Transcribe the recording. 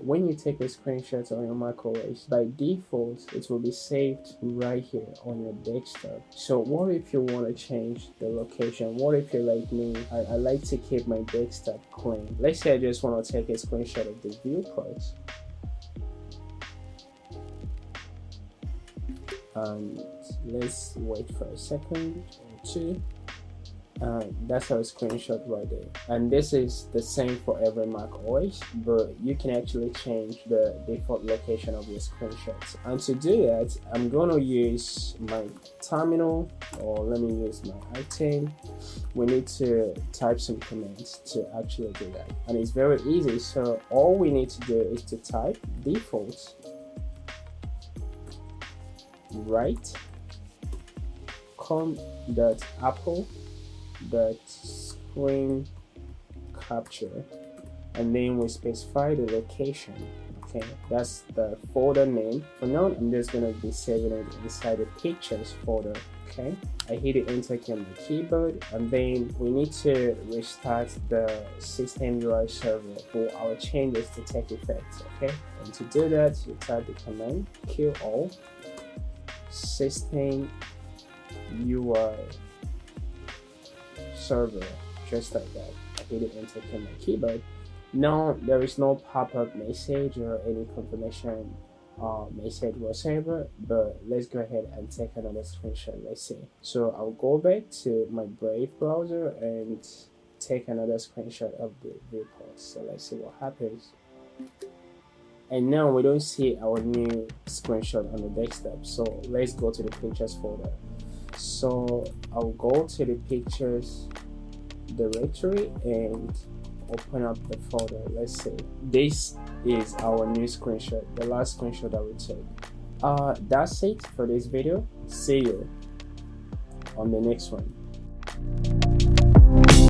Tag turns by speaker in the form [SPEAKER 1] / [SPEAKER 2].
[SPEAKER 1] when you take a screenshot on your macOS, by default it will be saved right here on your desktop. So what if you want to change the location? What if you're like me, I like to keep my desktop clean. Let's say I just want to take a screenshot of the viewport, and let's wait for a second or two. That's our screenshot right there, and this is the same for every Mac OS, but you can actually change the default location of your screenshots. And to do that, I'm going to use my terminal, or let me use my item. We need to type some commands to actually do that, and it's very easy. So all we need to do is to type default right com.apple screen capture, and then we specify the location. Okay, that's the folder name. For now, I'm just gonna be saving it inside the pictures folder. Okay, I hit the enter key on the keyboard, and then we need to restart the system UI server for our changes to take effect. Okay, and to do that, you type the command kill all system UI server, just like that. I hit the enter key on my keyboard. Now there is no pop-up message or any confirmation message whatsoever, but let's go ahead and take another screenshot. Let's see. So I'll go back to my Brave browser and take another screenshot of the viewport. So let's see what happens. And now we don't see our new screenshot on the desktop, so let's go to the pictures folder. So I'll go to the pictures directory and open up the folder. Let's see, this is our new screenshot, the last screenshot that we took. That's it for this video. See you on the next one.